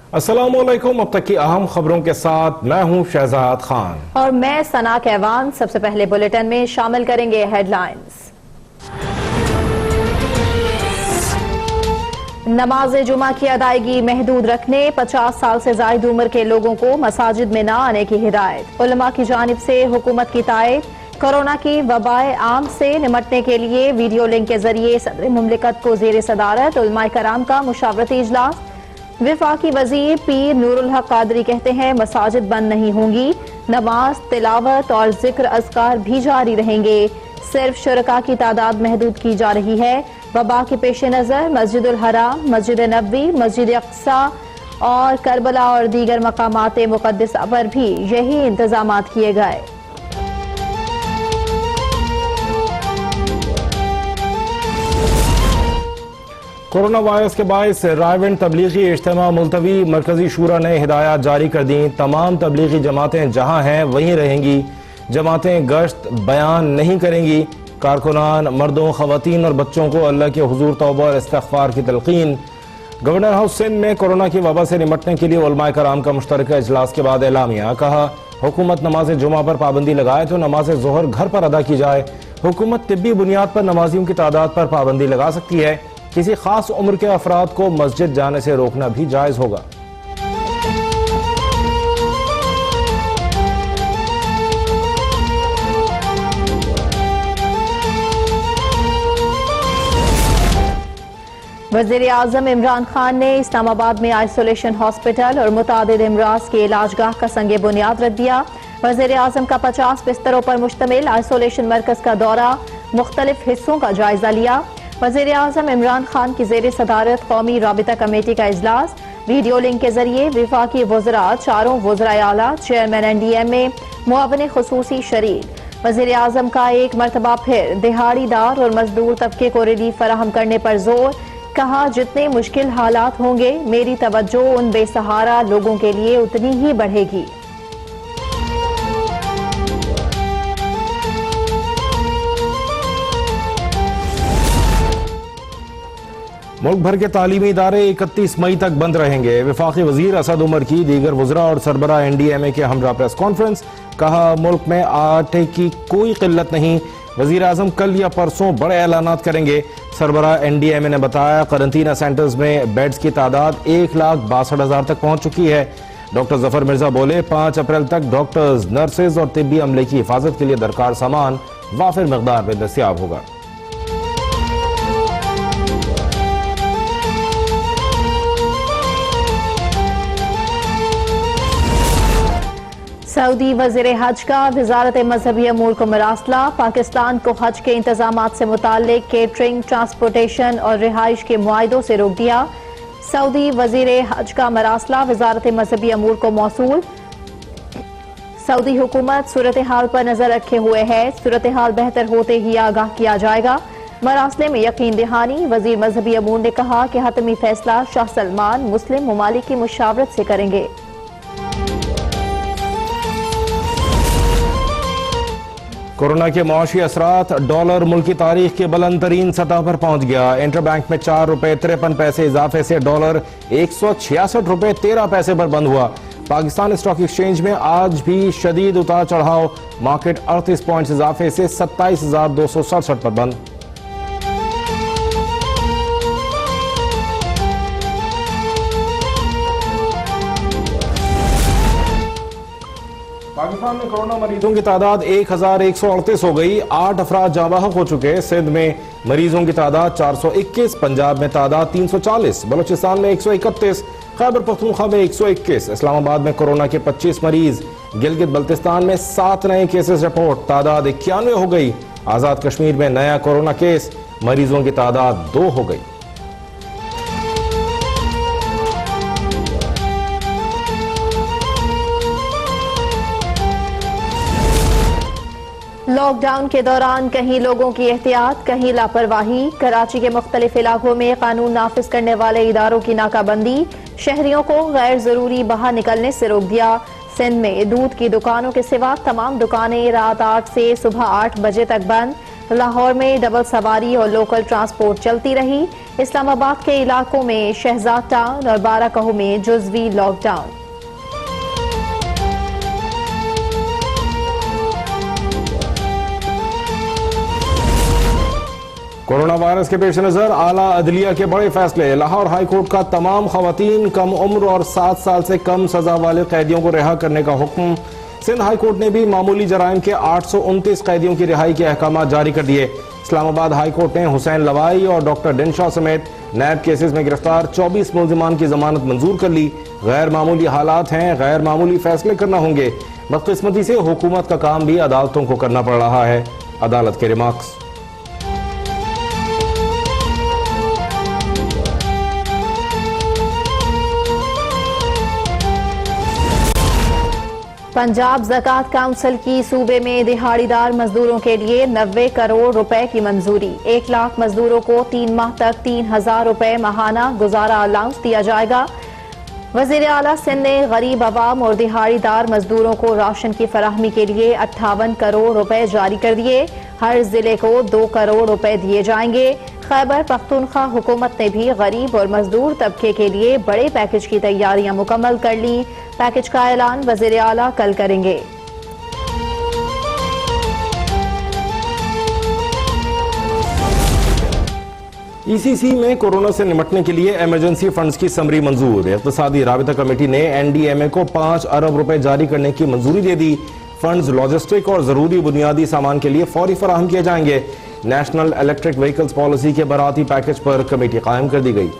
अस्सलामुअलैकुम। अब तक की अहम खबरों के साथ मैं हूं शहजाद खान और मैं सना कहवान। सबसे पहले बुलेटिन में शामिल करेंगे हेडलाइंस। नमाज जुमा की अदायगी महदूद रखने 50 साल से जायद उम्र के लोगों को मसाजिद में न आने की हिदायत। उलमा की जानिब से हुकूमत की तायद। कोरोना की वबाए आम से निमटने के लिए वीडियो लिंक के जरिए सदर मुमलिकत को जेर सदारत उलमाए कराम का मुशावरती इजलास। विफाकी वजीर पीर नूरुल हक कादरी कहते हैं मसाजिद बंद नहीं होंगी, नमाज, तिलावत और जिक्र अज़कार भी जारी रहेंगे। सिर्फ शुरका की तादाद महदूद की जा रही है। वबा के पेश नज़र मस्जिदुल हराम, मस्जिद नबवी, मस्जिद अक्सा और करबला और दीगर मकामात मुक़द्दसा पर भी यही इंतजामात किए गए। कोरोना वायरस के बायस रायविंड तबलीगी इज्तिमा मुलतवी। मरकजी शूरा ने हिदायत जारी कर दी। तमाम तबलीगी जमातें जहां हैं वहीं रहेंगी। जमातें गश्त बयान नहीं करेंगी। कारकुनान, मर्दों, खवातीन और बच्चों को अल्लाह के हुजूर तौबा और इस्तिग़फ़ार की तलक़ीन। गवर्नर हाउस सिंध में कोरोना की वबा से निमटने के लिए उलमाए कराम का मुश्तरका इजलास के बाद एलामिया। कहा, हुकूमत नमाज जुमा पर पाबंदी लगाए तो नमाज ज़ोहर घर पर अदा की जाए। हुकूमत तिब्बी बुनियाद पर नमाजियों की तादाद पर पाबंदी लगा सकती है। किसी खास उम्र के अफराद को मस्जिद जाने से रोकना भी जायज होगा। वज़ीर आज़म इमरान खान ने इस्लामाबाद में आइसोलेशन हॉस्पिटल और मुतादिद इमराज के इलाजगाह का संगे बुनियाद रख दिया। वज़ीर आज़म का 50 बिस्तरों पर मुश्तमिल आइसोलेशन मरकज का दौरा, मुख्तलिफ हिस्सों का जायजा लिया। वज़ीर आज़म इमरान खान की ज़ेर सदारत कौमी राबिता कमेटी का इजलास। वीडियो लिंक के जरिए विफाकी वज़रा, चारों वज़राए आला, चेयरमैन NDMA, मुआविन खुसूसी शरीक। वज़ीर आज़म का एक मरतबा फिर दिहाड़ीदार और मजदूर तबके को रिलीफ फराहम करने पर जोर। कहा, जितने मुश्किल हालात होंगे मेरी तवज्जो उन बेसहारा लोगों के लिए उतनी ही बढ़ेगी। मुल्क भर के तालीमी इदारे 31 मई तक बंद रहेंगे। वफाकी वजीर असद उमर की दीगर वज़रा और सरबरा NDMA के हमरा प्रेस कॉन्फ्रेंस। कहा, मुल्क में आटे की कोई किल्लत नहीं। वजीर आजम कल या परसों बड़े ऐलानात करेंगे। सरबरा NDMA ने बताया, करंटीना सेंटर्स में बेड्स की तादाद 1,62,000 तक पहुंच चुकी है। डॉक्टर जफर मिर्जा बोले, 5 अप्रैल तक डॉक्टर्स, नर्सेज और तिब्बी अमले की हिफाजत के लिए दरकार सामान वाफिर मकदार में दस्तियाब होगा। सऊदी वज़ीर हज का वज़ारत मजहबी अमूर को मरासला। पाकिस्तान को हज के इंतजामात से मुताल्लिक केटरिंग, ट्रांसपोर्टेशन और रिहाइश के मुआहिदों से रोक दिया। सऊदी वज़ीर हज का मरासला वज़ारत मजहबी अमूर को मौसूल। सऊदी हुकूमत सूरत हाल पर नजर रखे हुए है। सूरत हाल बेहतर होते ही आगाह किया जाएगा। मरासले में यकीन दहानी। वज़ीर मजहबी अमूर ने कहा कि हतमी फैसला शाह सलमान मुस्लिम ममालिक की मुशावरत से करेंगे। कोरोना के मुआशी असरात। डॉलर मुल्क की तारीख के बुलंद तरीन सतह पर पहुंच गया। इंटरबैंक में 4 रुपए 53 पैसे इजाफे से डॉलर 166 रुपए 13 पैसे पर बंद हुआ। पाकिस्तान स्टॉक एक्सचेंज में आज भी शदीद उतार चढ़ाव। मार्केट 38 पॉइंट्स इजाफे से 27,267 पर बंद। पाकिस्तान में कोरोना मरीजों की तादाद 1,138 हो गई। 8 अफराद जाँ बहक हो चुके। सिंध में मरीजों की तादाद 421, पंजाब में तादाद 340, बलूचिस्तान में 131, खैबर पख्तूनख्वा में 121, इस्लामाबाद में कोरोना के 25 मरीज। गिलगित बल्तिस्तान में 7 नए केसेस रिपोर्ट, तादाद 91 हो गई। आजाद कश्मीर में नया कोरोना केस, मरीजों की तादाद 2 हो गई। लॉकडाउन के दौरान कहीं लोगों की एहतियात, कहीं लापरवाही। कराची के मुख्तलिफ इलाकों में कानून नाफिज करने वाले इदारों की नाकाबंदी। शहरियों को गैर जरूरी बाहर निकलने से रोक दिया। सिंध में दूध की दुकानों के सिवा तमाम दुकानें रात 8 से सुबह 8 बजे तक बंद। लाहौर में डबल सवारी और लोकल ट्रांसपोर्ट चलती रही। इस्लामाबाद के इलाकों में शहजाद टाउन और बाराकहू में जुज़वी लॉकडाउन। कोरोना वायरस के पेश नजर आला अदलिया के बड़े फैसले। लाहौर हाई कोर्ट का तमाम खवातीन, कम उम्र और 7 साल से कम सजा वाले कैदियों को रिहा करने का हुक्म। सिंध हाई कोर्ट ने भी मामूली जराइम के 829 कैदियों की रिहाई के अहकाम जारी कर दिए। इस्लामाबाद हाई कोर्ट ने हुसैन लवाई और डॉक्टर डिनशाह समेत नैब केसेस में गिरफ्तार 24 मुल्जिमान की जमानत मंजूर कर ली। गैर मामूली हालात हैं, गैर मामूली फैसले करना होंगे। बदकिस्मती से हुकूमत का काम भी अदालतों को करना पड़ रहा है। अदालत के रिमार्क्स। पंजाब ज़कात काउंसिल की सूबे में दिहाड़ीदार मजदूरों के लिए 90 करोड़ रुपए की मंजूरी। 1 लाख मजदूरों को 3 माह तक 3000 रुपए माहाना गुजारा अलाउंस दिया जाएगा। वज़ीर आला सिंध ने गरीब अवाम और दिहाड़ीदार मजदूरों को राशन की फराहमी के लिए 58 करोड़ रुपए जारी कर दिए। हर जिले को 2 करोड़ रुपए दिए जाएंगे। खैबर पख्तूनख्वा हुकूमत ने भी गरीब और मजदूर तबके के लिए बड़े पैकेज की तैयारियां मुकम्मल कर ली। पैकेज का ऐलान वज़ीर आला कल करेंगे। ईसीसी में कोरोना से निपटने के लिए इमरजेंसी फंड्स की समरी मंजूर। इक़्तिसादी राबिता कमेटी ने एनडीएमए को 5 अरब रुपए जारी करने की मंजूरी दे दी। फंड्स लॉजिस्टिक और जरूरी बुनियादी सामान के लिए फौरी फराहम किए जाएंगे। नेशनल इलेक्ट्रिक व्हीकल्स पॉलिसी के बराती पैकेज पर कमेटी कायम कर दी गई।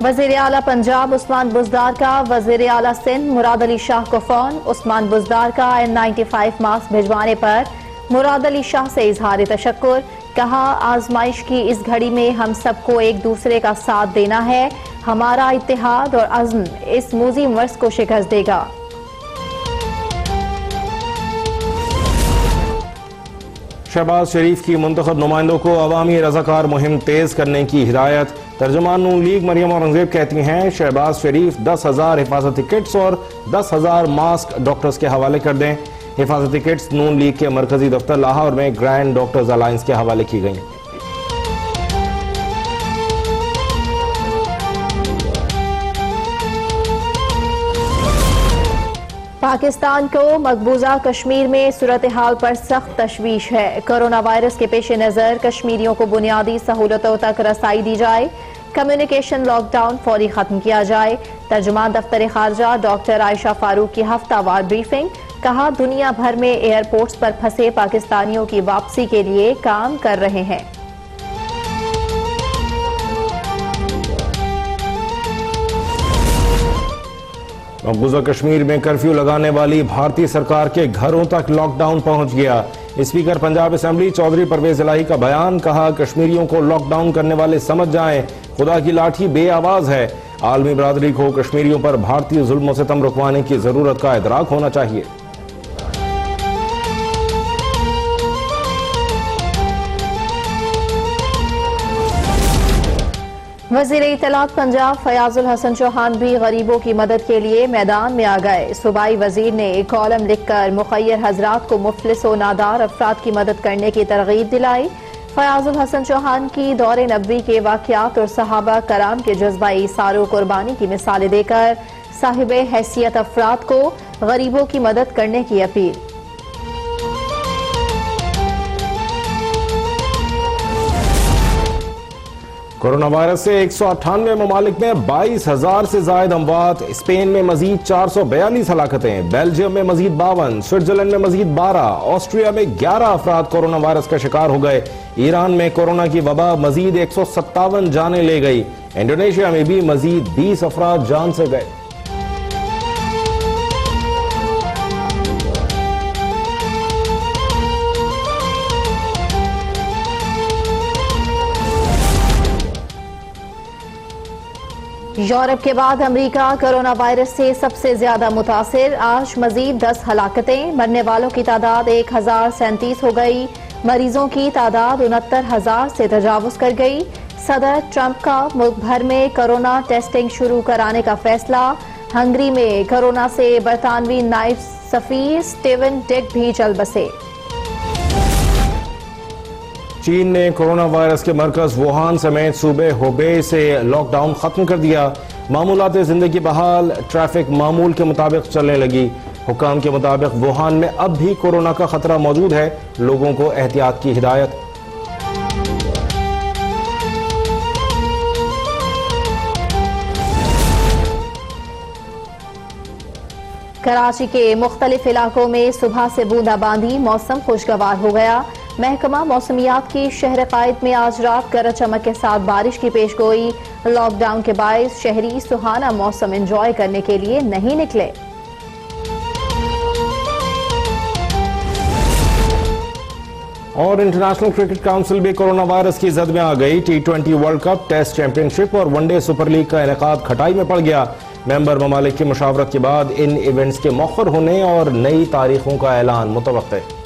वज़ीर आला पंजाब उस्मान बुज़दार का वज़ीर आला सिंध मुराद अली शाह को फोन। उस्मान बुज़दार का N95 मास्क भिजवाने पर मुराद अली शाह से इजहार तशक्कुर। कहा, आजमाइश की इस घड़ी में हम सबको एक दूसरे का साथ देना है। हमारा इत्तेहाद और अज़्म इस मूजी मर्ज को शिकस्त देगा। शहबाज शरीफ की मुंतखब नुमाइंदों को अवामी रज़ाकार मुहिम तेज करने की हिदायत। तर्जुमान नून लीग मरियम औरंगजेब कहती हैं, शहबाज शरीफ 10,000 हिफाजती किट्स और 10,000 मास्क डॉक्टर्स के हवाले कर दें। हिफाजती किट्स नून लीग के मरकजी दफ्तर लाहौर में ग्रैंड डॉक्टर्स अलायंस के हवाले की गई। पाकिस्तान को मकबूजा कश्मीर में सूरत हाल पर सख्त तशवीश है। कोरोना वायरस के पेश नज़र कश्मीरियों को बुनियादी सहूलतों तक रसाई दी जाए। कम्युनिकेशन लॉकडाउन फौरी खत्म किया जाए। तर्जुमान दफ्तर खारजा डॉक्टर आयशा फारूक की हफ्तावार ब्रीफिंग। कहा, दुनिया भर में एयरपोर्ट्स पर फंसे पाकिस्तानियों की वापसी के लिए काम कर रहे हैं। मकबूजा कश्मीर में कर्फ्यू लगाने वाली भारतीय सरकार के घरों तक लॉकडाउन पहुंच गया। स्पीकर पंजाब असेंबली चौधरी परवेज इलाही का बयान। कहा, कश्मीरियों को लॉकडाउन करने वाले समझ जाएं, खुदा की लाठी बेआवाज है। आलमी बरादरी को कश्मीरियों पर भारतीय जुल्म और सितम रुकवाने की जरूरत का इदराक होना चाहिए। वज़ीर इत्तलात पंजाब फयाजुल हसन चौहान भी गरीबों की मदद के लिए मैदान में आ गए। सूबाई वजीर ने कॉलम लिखकर मुखय्यर हजरात को मुफलिस व नादार अफराद की मदद करने की तरगीब दिलाई। फयाजुल हसन चौहान की दौरे नबवी के वाक़यात और सहाबा कराम के जज्बा इसार व कुर्बानी की मिसालें देकर साहिब हैसियत अफराद को गरीबों की मदद करने की अपील। कोरोना वायरस से 198 ममालिक में 22,000 से जायद अमवात। स्पेन में मजीद 442 हलाकतें। बेल्जियम में मजीद 52। स्विट्जरलैंड में मजीद 12। ऑस्ट्रिया में 11 अफराद कोरोना वायरस का शिकार हो गए। ईरान में कोरोना की वबा मजीद 157 जानें ले गई। इंडोनेशिया में भी मजीद 20 अफराद जान से गए। यूरोप के बाद अमेरिका कोरोना वायरस से सबसे ज्यादा मुतासिर। आज मजीद 10 हलाकतें। मरने वालों की तादाद 1037 हो गई। मरीजों की तादाद 69,000 से तजावुज कर गई। सदर ट्रंप का मुल्क भर में कोरोना टेस्टिंग शुरू कराने का फैसला। हंगरी में कोरोना से बरतानवी नायब सफीर स्टीवन डिक भी चल बसे। चीन ने कोरोना वायरस के मरकज वुहान समेत सूबे हुबे से लॉकडाउन खत्म कर दिया। मामूलात जिंदगी बहाल, ट्रैफिक मामूल के मुताबिक चलने लगी। हुकाम के मुताबिक वुहान में अब भी कोरोना का खतरा मौजूद है, लोगों को एहतियात की हिदायत। कराची के मुख्तलिफ इलाकों में सुबह से बूंदाबांदी, मौसम खुशगवार हो गया। महकमा मौसमियात की शहर कायद में आज रात गरज चमक के साथ बारिश की पेशगोई। लॉकडाउन के बायस शहरी सुहाना मौसम एंजॉय करने के लिए नहीं निकले। और इंटरनेशनल क्रिकेट काउंसिल भी कोरोना वायरस की जद में आ गई। T20 world cup, test championship और वनडे सुपर लीग का इनेकाद खटाई में पड़ गया। मेंबर ममालिक की मुशावरत के बाद इन इवेंट्स के मौखर होने और नई तारीखों का ऐलान मुतवक्के।